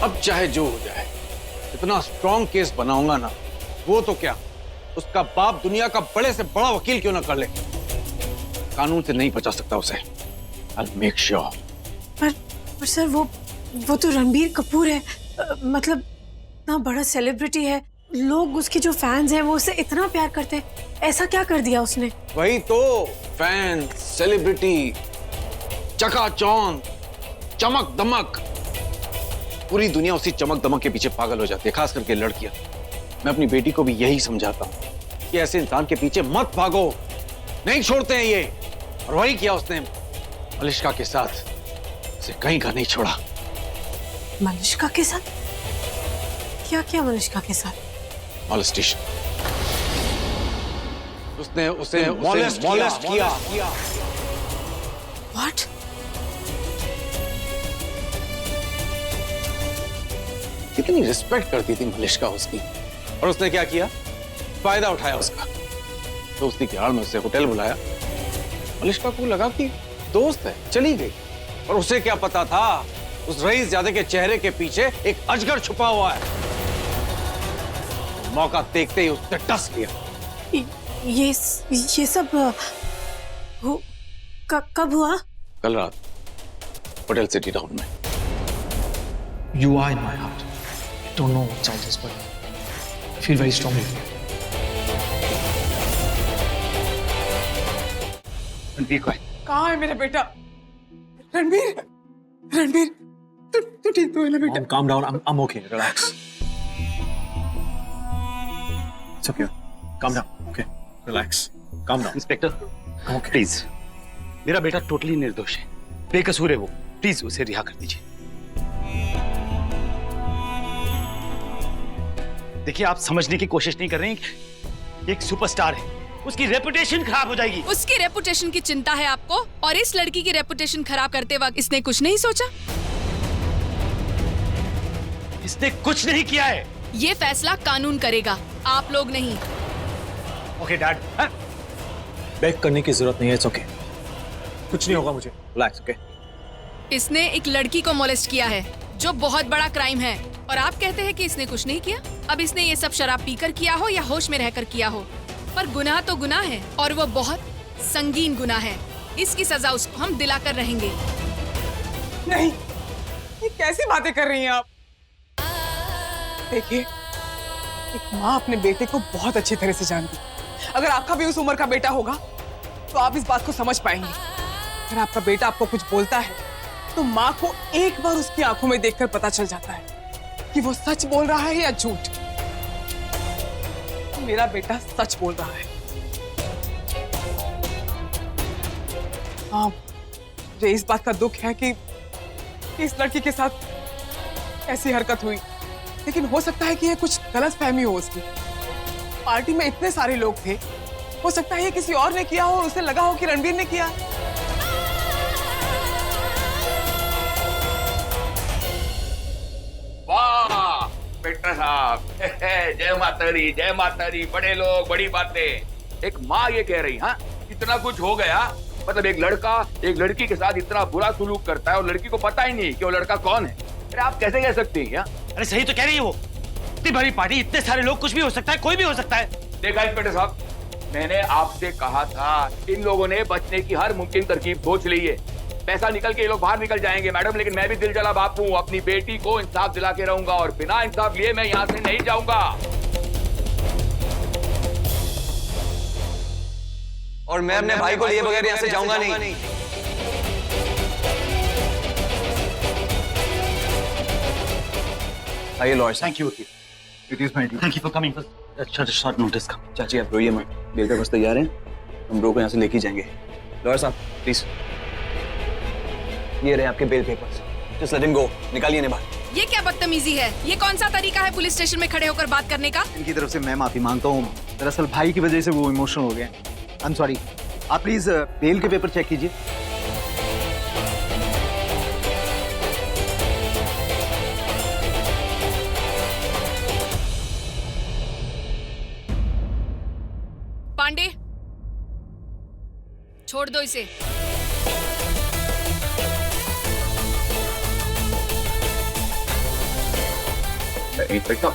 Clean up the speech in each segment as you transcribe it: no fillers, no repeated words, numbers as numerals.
अब चाहे जो हो जाए, इतना स्ट्रॉन्ग केस बनाऊंगा ना, वो तो क्या, उसका बाप दुनिया का बड़े से बड़ा वकील क्यों ना कर ले, कानून से नहीं बचा सकता उसे। I'll make sure। पर सर वो तो रणबीर कपूर है, मतलब इतना बड़ा सेलिब्रिटी है, लोग उसके जो फैंस हैं वो उसे इतना प्यार करते हैं, ऐसा क्या कर दिया उसने? वही तो, फैन, सेलिब्रिटी, चकाचौंध, चमक दमक, पूरी दुनिया उसी चमक दमक के पीछे पागल हो जाती है, खास करके लड़कियां। मैं अपनी बेटी को भी यही समझाता हूँ कि ऐसे इंसान के पीछे मत भागो, नहीं छोड़ते हैं ये। और वही किया उसने मलिष्का के साथ, उसे कहीं का नहीं छोड़ा। मलिष्का के साथ? क्या किया मलिष्का के साथ? मॉलेस्टेशन। उसने उसे मॉलेस्ट किया। What? कितनी रिस्पेक्ट करती थी मलिष्का उसकी, और उसने क्या किया, फायदा उठाया उसका। तो उसकी की आड़ में उसे होटल बुलाया, मलिष्का को लगा कि दोस्त है, चली गई। और उसे क्या पता था, उस रईसजादे के चेहरे के पीछे एक अजगर छुपा हुआ है। मौका देखते ही उसने डस लिया। ये सब कब हुआ? कल रात होटल सिटी टाउन में। You are in my heart. I don't know what's all this, but I feel very strongly. Ranbir को है। कहाँ है मेरा बेटा? रणबीर, रणबीर, तू ठीक तो है ना बेटा? Mom, calm down. I'm okay. Relax. It's okay. Calm down. Okay. Relax. Calm down. Inspector, Okay. Please, मेरा बेटा टोटली निर्दोष है, बेकसूर है वो, प्लीज उसे रिहा कर दीजिए। देखिए, आप समझने की कोशिश नहीं कर रहे हैं। एक सुपरस्टार है, उसकी रेपुटेशन खराब हो जाएगी। उसकी रेपुटेशन की चिंता है आपको, और इस लड़की की रेपुटेशन खराब करते वक्त इसने कुछ नहीं सोचा? इसने कुछ नहीं किया है। ये फैसला कानून करेगा, आप लोग नहीं। Okay dad. बेग करने की जरूरत नहीं है। It's okay. कुछ नहीं होगा मुझे। Relax. Okay. इसने एक लड़की को मोलेस्ट किया है, जो बहुत बड़ा क्राइम है, और आप कहते हैं कि इसने कुछ नहीं किया। अब इसने ये सब शराब पीकर किया हो या होश में रहकर किया हो, पर गुनाह तो गुनाह है, और वो बहुत संगीन गुनाह है। इसकी सजा उसको हम दिलाकर रहेंगे। नहीं, ये कैसी बातें कर रही हैं आप? देखिए, एक माँ अपने बेटे को बहुत अच्छी तरह से जानती है। अगर आपका भी उस उम्र का बेटा होगा तो आप इस बात को समझ पाएंगे। अगर आपका बेटा आपको कुछ बोलता है तो माँ को एक बार उसकी आंखों में देखकर पता चल जाता है कि वो सच बोल रहा है या झूठ। मेरा बेटा सच बोल रहा है। हाँ, मुझे इस बात का दुख है कि इस लड़की के साथ ऐसी हरकत हुई, लेकिन हो सकता है कि ये कुछ गलतफहमी हो उसकी। पार्टी में इतने सारे लोग थे, हो सकता है ये किसी और ने किया हो और उसे लगा हो कि रणबीर ने किया। वाह बेटा साहब, जय माता दी, जय माता दी। बड़े लोग, बड़ी बातें। एक माँ ये कह रही, हाँ, इतना कुछ हो गया, मतलब एक लड़का एक लड़की के साथ इतना बुरा सुलूक करता है और लड़की को पता ही नहीं कि वो लड़का कौन है। अरे आप कैसे कह सकती हैं? अरे सही तो कह रही है वो। इतनी बड़ी पार्टी, इतने सारे लोग, कुछ भी हो सकता है, कोई भी हो सकता है। देखा इंस्पेक्टर साहब, मैंने आपसे कहा था, इन लोगों ने बचने की हर मुमकिन तरकीब सोच ली है। पैसा निकल के ये लोग बाहर निकल जाएंगे मैडम, लेकिन मैं भी दिल जला बाप हूँ। अपनी बेटी को इंसाफ दिला के रहूंगा और बिना इंसाफ लिए मैं यहाँ से नहीं जाऊंगा। और मैं अपने भाई को लिए बगैर यहाँ से जाऊंगा नहीं। आइए लॉयर साहब। थैंक यू वकील। It is my duty. Thank you for coming. अच्छा शॉर्ट नोटिस का। चाची आप रोइए मत, बेल पेपर्स तैयार हैं, हम ब्रो को यहाँ से लेके जाएंगे। लॉयर साहब प्लीज, ये रहे आपके bail papers, just let him go. निकालिए इन्हें बाहर। ये क्या बदतमीजी है? ये कौन सा तरीका है पुलिस स्टेशन में खड़े होकर बात करने का? इनकी तरफ से मैं माफी मांगता हूँ, दरअसल भाई की वजह से वो इमोशनल हो गए। I am sorry. आप प्लीज बेल के पेपर चेक कीजिए। पांडे, छोड़ दो इसे। इंस्पेक्टर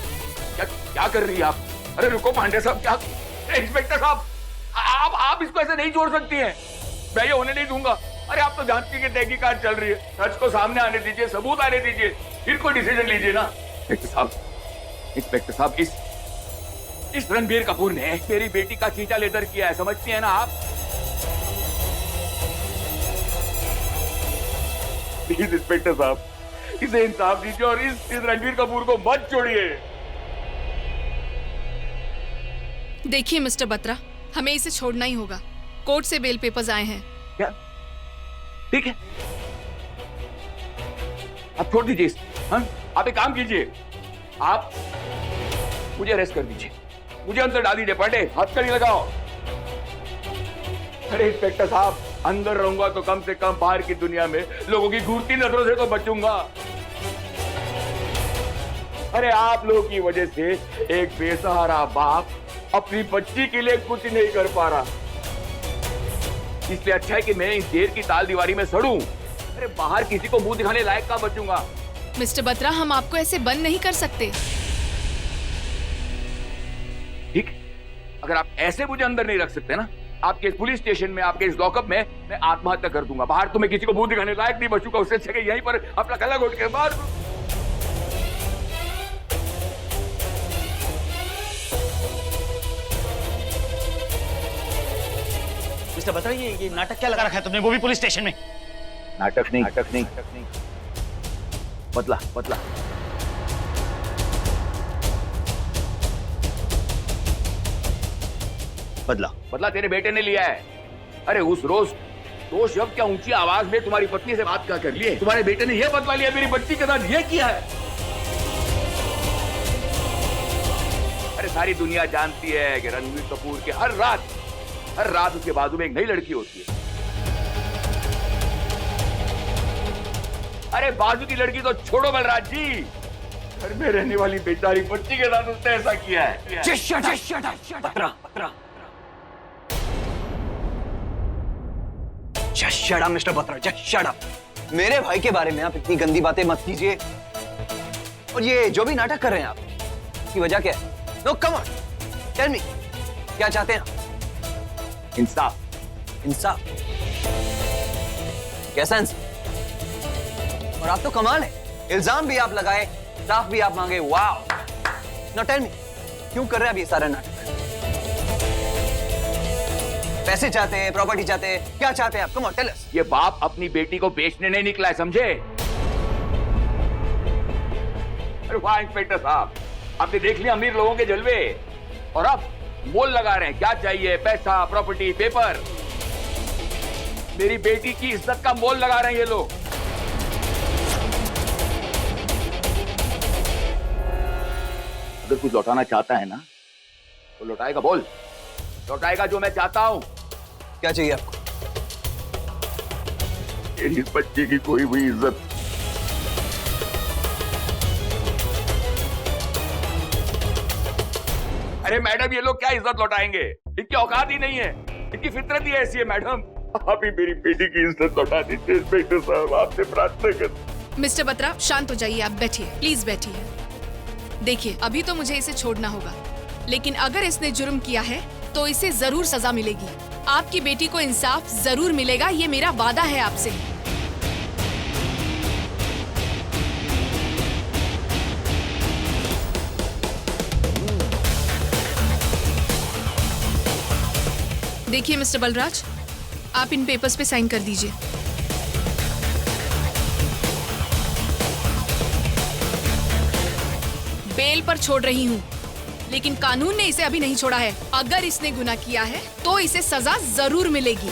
क्या क्या कर रही है आप? अरे रुको पांडे साहब, क्या इंस्पेक्टर साहब, आप इसको ऐसे नहीं छोड़ सकती हैं। मैं ये होने नहीं दूंगा। अरे आप तो जानती हैं कि तहकीकात चल रही है, सच को सामने आने दीजिए, सबूत आने दीजिए, फिर कोई डिसीजन लीजिए ना। इंस्पेक्टर साहब, इस रणबीर कपूर ने मेरी बेटी का खींचा लेदर किया है, समझती है ना आप? प्लीज इंस्पेक्टर साहब, इसे इंसाफ दीजिए और इस रणबीर कपूर को मत छोड़िए। देखिए मिस्टर बत्रा, हमें इसे छोड़ना ही होगा। कोर्ट से बेल पेपर्स आए हैं। क्या? ठीक है, आप छोड़ दीजिए इसे। हाँ? आप एक काम कीजिए, आप मुझे अरेस्ट कर दीजिए, मुझे अंदर डाल दीजिए। पांडे, हथकड़ी लगाओ। अरे इंस्पेक्टर साहब, अंदर रहूंगा तो कम से कम बाहर की दुनिया में लोगों की घूरती नजरों से तो बचूंगा। अरे आप लोगों की वजह से एक बेसहारा बाप अपनी बच्ची के लिए कुछ नहीं कर पा रहा, इसलिए अच्छा है कि मैं इस जेल की ताल दीवारी में सड़ूं। अरे बाहर किसी को मुंह दिखाने लायक कहां बचूंगा। मिस्टर बत्रा, हम आपको ऐसे बंद नहीं कर सकते। ठीक, अगर आप ऐसे मुझे अंदर नहीं रख सकते ना, आपके पुलिस स्टेशन में, आपके इस लॉकअप में मैं आत्महत्या कर दूंगा। बाहर तो मैं किसी को मुंह दिखाने लायक नहीं बचूंगा, उससे अच्छा यहीं पर अपना गला घोट के बाहर। मिस्टर बत्रा, ये नाटक क्या लगा रखा है तुमने, वो भी पुलिस स्टेशन में? नाटक नहीं, बदला। बदला तेरे बेटे ने लिया है। अरे उस रोज दो शब्द क्या ऊंची आवाज में तुम्हारी पत्नी से बात क्या कर लिए, तुम्हारे बेटे ने यह बदला लिया, मेरी बच्ची के साथ यह किया है। अरे सारी दुनिया जानती है कि रणबीर कपूर के हर रात उसके बाजू में एक नई लड़की होती है। अरे बाजू की लड़की तो छोड़ो बलराज जी, घर में रहने वाली बेचारी बच्ची के साथ उसने ऐसा किया है। Just shut up, Mr. Batra. Just shut up. मेरे भाई के बारे में आप इतनी गंदी बातें मत कीजिए। और ये जो भी नाटक कर रहे हैं आप, इसकी वजह क्या है? No, come on. Tell me. क्या चाहते हैं आप? इंसाफ। कैसा इंसाफ? और आप तो कमाल है, इल्जाम भी आप लगाए, इंसाफ भी आप मांगे। वाओ। Now tell me, क्यों कर रहे हैं आप ये सारा नाटक? पैसे चाहते हैं, प्रॉपर्टी चाहते हैं, क्या चाहते हैं आप? Come on tell us. ये बाप अपनी बेटी को बेचने नहीं निकला है, समझे? अरे वाह इंस्पेक्टर साहब, आपने देख लिया अमीर लोगों के जलवे, और अब मोल लगा रहे हैं। क्या चाहिए? पैसा, प्रॉपर्टी, पेपर। मेरी बेटी की इज्जत का मोल लगा रहे हैं ये लोग। अगर कुछ लौटाना चाहता है ना, तो लौटाएगा। बोल, लौटाएगा जो मैं चाहता हूं। क्या चाहिए आपको? मेरी बच्ची की कोई भी इज्जत। अरे मैडम, ये लोग क्या इज्जत लौटाएंगे? इनकी औकात ही नहीं है, इनकी फितरत ही ऐसी है। मैडम, आप ही मेरी बेटी की इज्जत लौटा दीजिए। इंस्पेक्टर साहब, आपसे प्रार्थना कर। मिस्टर बत्रा, शांत हो जाइए, आप बैठिए, प्लीज बैठिए। देखिए, अभी तो मुझे इसे छोड़ना होगा, लेकिन अगर इसने जुर्म किया है तो इसे जरूर सजा मिलेगी। आपकी बेटी को इंसाफ जरूर मिलेगा, ये मेरा वादा है आपसे। देखिए मिस्टर बलराज, आप इन पेपर्स पे साइन कर दीजिए। बेल पर छोड़ रही हूँ, लेकिन कानून ने इसे अभी नहीं छोड़ा है। अगर इसने गुनाह किया है तो इसे सजा जरूर मिलेगी।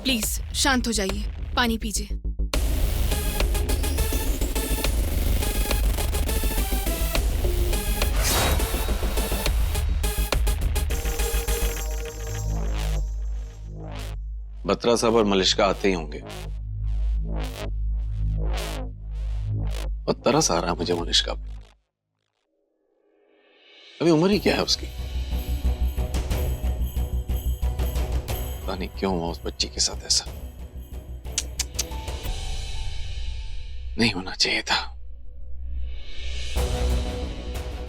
प्लीज शांत हो जाइए, पानी पीजिए। बत्रा साहब और मलिश्का आते ही होंगे। और तरस आ रहा है मुझे मलिश्का पर। अभी उम्र ही क्या है उसकी? पता नहीं क्यों हुआ उस बच्ची के साथ ऐसा। नहीं होना चाहिए था।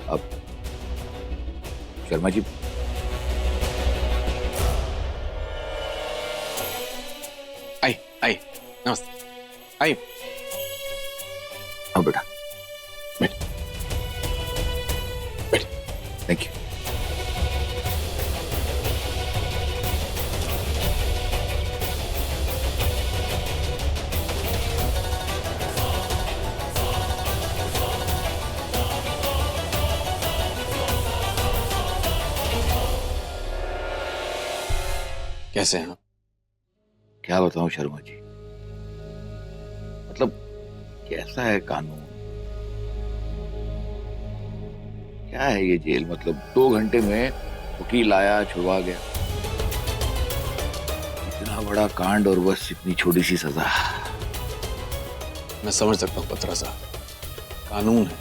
अब शर्मा जी, आई नमस्ते। आई आओ बेटा, बैठ बैठ। Thank you. कैसे हैं आप? क्या बताऊं शर्मा जी, मतलब कैसा है कानून, क्या है ये जेल। मतलब 2 घंटे में वकील आया, छुड़वा गया। इतना बड़ा कांड और बस इतनी छोटी सी सजा। मैं समझ सकता हूँ बत्रा साहब, कानून है,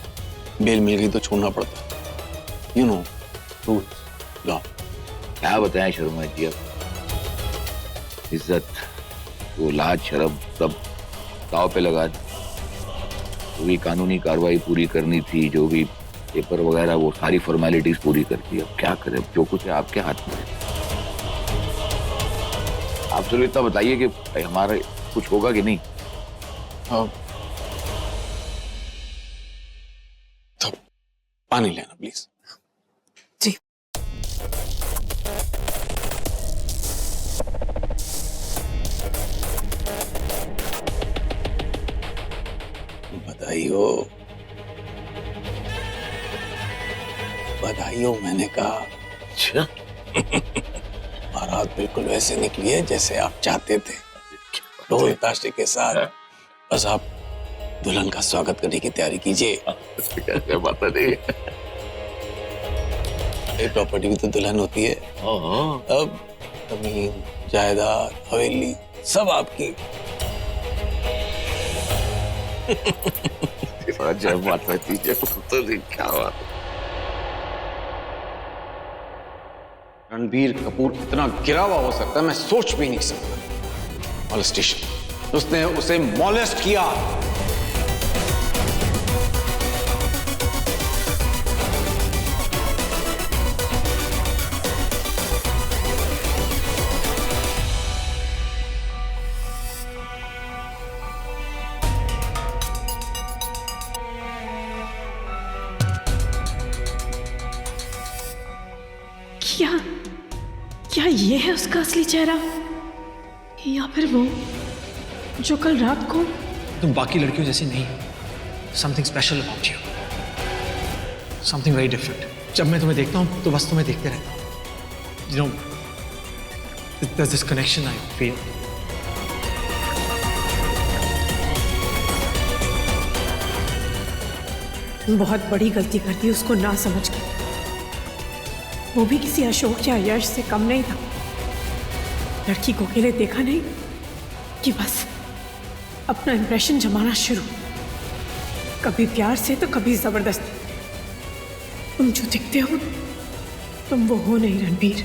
बेल मिल गई तो छोड़ना पड़ता है। You know rules, law. क्या बताएं शर्मा जी, अब इज्जत, वो लाज शर्म सब दांव पे लगा दी। जो भी कानूनी कार्रवाई पूरी करनी थी, जो भी पेपर वगैरह, वो सारी फॉर्मेलिटीज पूरी कर दी। अब क्या करें, जो कुछ है आपके हाथ में। आप चलो इतना बताइए कि भाई हमारा कुछ होगा कि नहीं। तो पानी लेना प्लीज। जी। बधाई हो, बधाई हो मैंने कहा। अच्छा, बारात बिल्कुल वैसे निकली है जैसे आप चाहते थे, ढोल ताशे के साथ। बस आप दुल्हन का स्वागत करने की तैयारी कीजिए। कैसे बात नहीं। ये प्रॉपर्टी भी तो दुल्हन होती है। अब जमीन, जायदाद, हवेली सब आपकी। जय माता दी, जय माता दी। क्या बात। रणबीर कपूर इतना गिरा हुआ हो सकता है मैं सोच भी नहीं सकता। मॉलेस्टेशन, उसने उसे मॉलेस्ट किया। क्या ये है उसका असली चेहरा, या फिर वो जो कल रात को? तुम बाकी लड़कियों जैसी नहीं हो। Something special about you, something very different. जब मैं तुम्हें देखता हूँ तो बस तुम्हें देखते रहता हूँ। You know, there's this connection I feel. बहुत बड़ी गलती कर दी उसको ना समझ कर। वो भी किसी अशोक या यश से कम नहीं था। लड़की को अकेले देखा नहीं कि बस अपना इंप्रेशन जमाना शुरू, कभी प्यार से तो कभी जबरदस्ती। तुम जो दिखते हो तुम वो हो नहीं रणबीर।